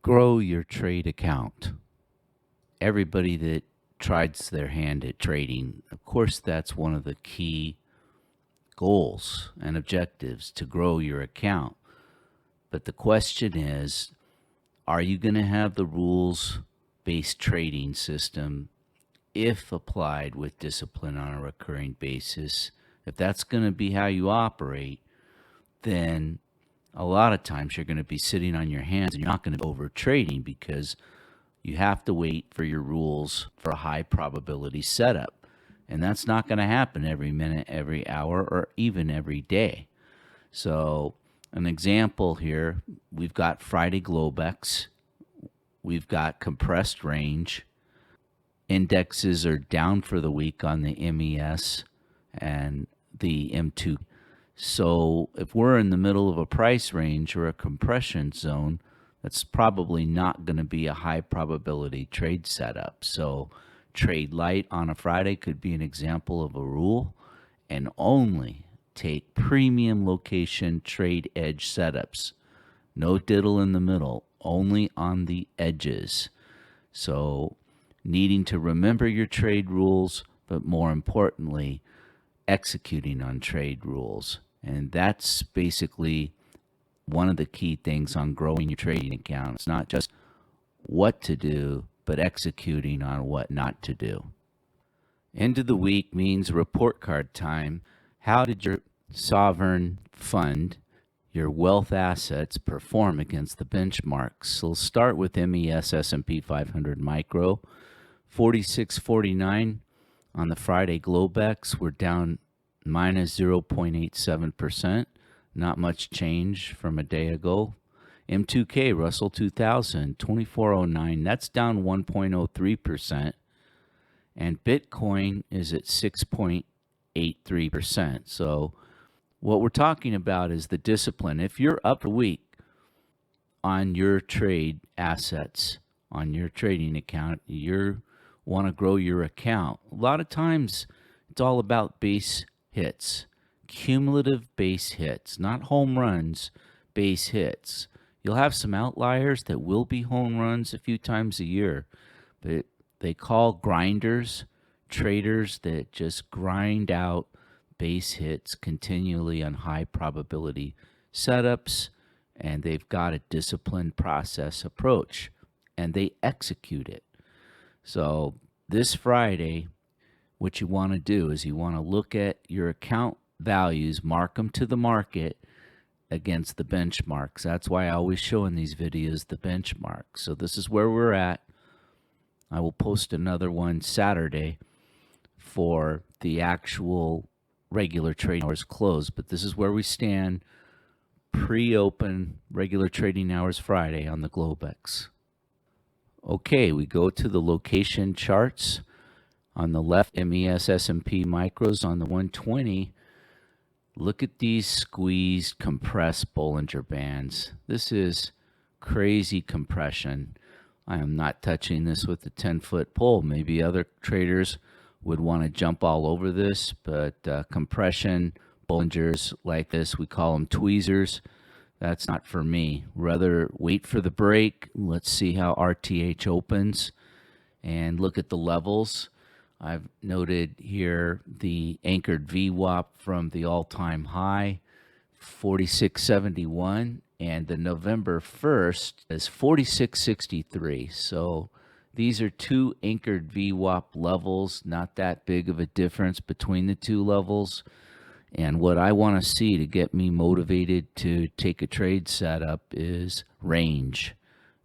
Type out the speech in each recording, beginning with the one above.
Grow your trade account. Everybody that tries their hand at trading, of course, that's one of the key goals and objectives, to grow your account. But the question is, are you going to have the rules based trading system, if applied with discipline on a recurring basis? If that's going to be how you operate, then a lot of times you're going to be sitting on your hands and you're not going to be over trading, because you have to wait for your rules for a high probability setup. And that's not going to happen every minute, every hour, or even every day. So an example here, we've got Friday Globex, we've got compressed range. Indexes are down for the week on the MES and the M2. So if we're in the middle of a price range or a compression zone, that's probably not going to be a high probability trade setup. So trade light on a Friday could be an example of a rule, and only take premium location trade edge setups. No diddle in the middle, only on the edges. So needing to remember your trade rules, but more importantly, executing on trade rules. And that's basically one of the key things on growing your trading account. It's not just what to do, but executing on what not to do. End of the week means report card time. How did your sovereign fund, your wealth assets, perform against the benchmarks? So we'll start with MES S&P 500 Micro. 46.49 on the Friday Globex. We're down minus 0.87%. Not much change from a day ago. M2K, Russell 2000, 2409. That's down 1.03%. And Bitcoin is at 6.83%. So what we're talking about is the discipline. If you're up a week on your trade assets, on your trading account, you want to grow your account. A lot of times it's all about base hits, cumulative base hits, not home runs, base hits. You'll have some outliers that will be home runs a few times a year, but they call grinders traders that just grind out base hits continually on high probability setups, and they've got a disciplined process approach, and they execute it. So this Friday, what you want to do is you want to look at your account values, mark them to the market against the benchmarks. That's why I always show in these videos the benchmarks. So this is where we're at. I will post another one Saturday for the actual regular trading hours close, but this is where we stand pre-open regular trading hours Friday on the Globex. Okay, we go to the location charts. On the left, MES S&P micros. On the 120, look at these squeezed, compressed Bollinger Bands. This is crazy compression. I am not touching this with a 10-foot pole. Maybe other traders would want to jump all over this, but compression, Bollingers like this, we call them tweezers. That's not for me. Rather wait for the break. Let's see how RTH opens and look at the levels. I've noted here the anchored VWAP from the all-time high, 46.71, and the November 1st is 46.63. So these are two anchored VWAP levels, not that big of a difference between the two levels. And what I want to see to get me motivated to take a trade setup is range,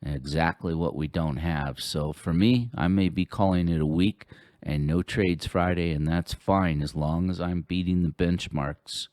exactly what we don't have. So for me, I may be calling it a week and no trades Friday, and that's fine as long as I'm beating the benchmarks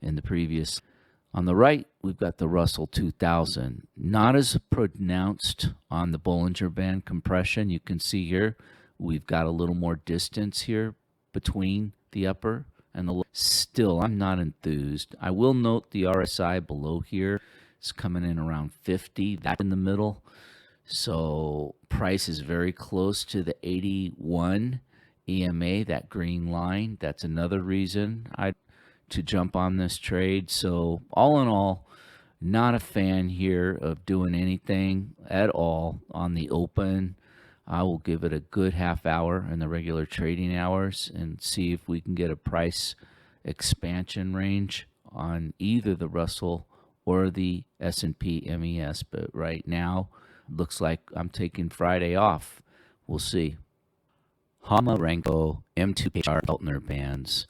in the previous. On the right, we've got the Russell 2000. Not as pronounced on the Bollinger Band compression. You can see here, we've got a little more distance here between the upper and the lower. Still, I'm not enthused. I will note the RSI below here is coming in around 50. That's in the middle. So price is very close to the 81 EMA, that green line. That's another reason to jump on this trade. So all in all, Not a fan here of doing anything at all on the open. I will give it a good half hour in the regular trading hours and see if we can get a price expansion range on either the Russell or the S&P MES. But right now, looks like I'm taking Friday off. We'll see. Hama Renko M2HR Keltner bands.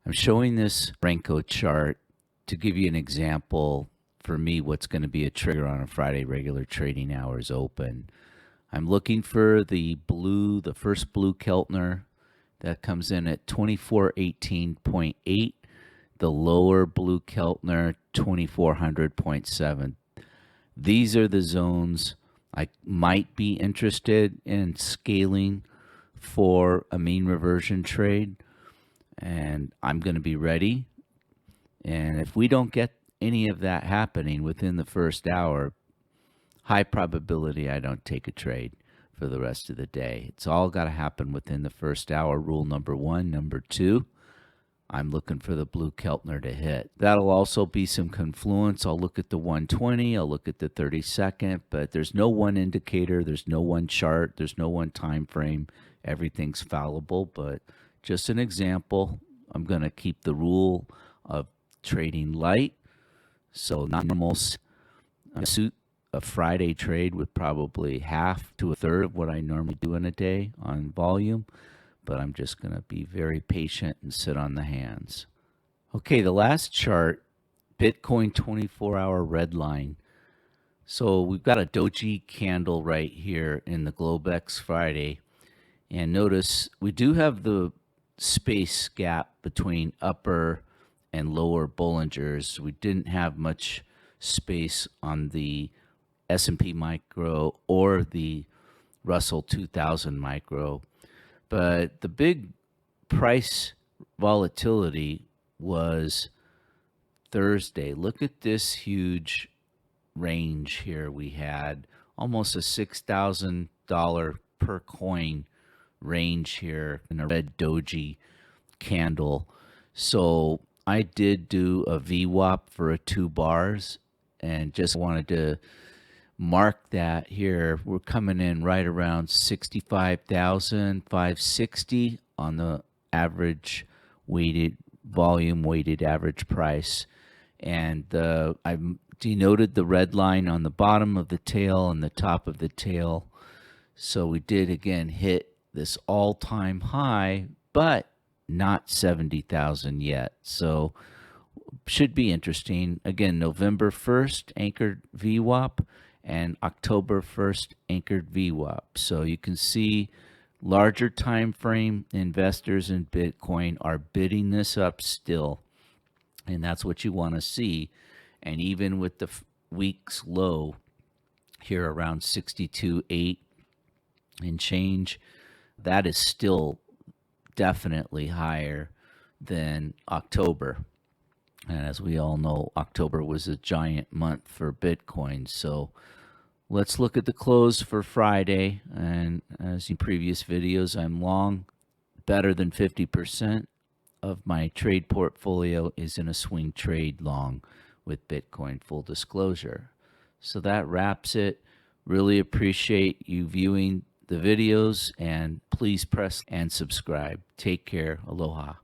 I'm showing this Renko chart to give you an example for me what's going to be a trigger on a Friday regular trading hours open. I'm looking for the first blue Keltner that comes in at 2418.8, the lower blue Keltner 2400.7. These are the zones I might be interested in scaling for a mean reversion trade, and I'm going to be ready. And if we don't get any of that happening within the first hour, high probability I don't take a trade for the rest of the day. It's all got to happen within the first hour, rule number one. Number two, I'm looking for the blue Keltner to hit. That'll also be some confluence. I'll look at the 120, I'll look at the 30-second, but there's no one indicator, there's no one chart, there's no one time frame. Everything's fallible, but just an example. I'm going to keep the rule of trading light. So not normal suit a Friday trade with probably half to a third of what I normally do in a day on volume, but I'm just going to be very patient and sit on the hands. Okay, the last chart, Bitcoin 24-hour red line. So we've got a doji candle right here in the Globex Friday, and notice we do have the space gap between upper and lower Bollingers. We didn't have much space on the S&P micro or the Russell 2000 micro, but the big price volatility was Thursday. Look at this huge range here. We had almost a $6,000 per coin range here in a red doji candle. So I did do a VWAP for a 2 bars and just wanted to mark that here. We're coming in right around 65,560 on the average weighted volume weighted average price. And I denoted the red line on the bottom of the tail and the top of the tail. So we did again hit this all-time high, but not 70,000 yet. So should be interesting. Again, November 1st anchored VWAP and October 1st anchored VWAP. So you can see larger time frame investors in Bitcoin are bidding this up still, and that's what you want to see. And even with the week's low here around 62.8 and change, that is still definitely higher than October. And as we all know, October was a giant month for Bitcoin. So let's look at the close for Friday. And as in previous videos, I'm long. Better than 50% of my trade portfolio is in a swing trade long with Bitcoin, full disclosure. So that wraps it. Really appreciate you viewing the videos, and please press and subscribe. Take care. Aloha.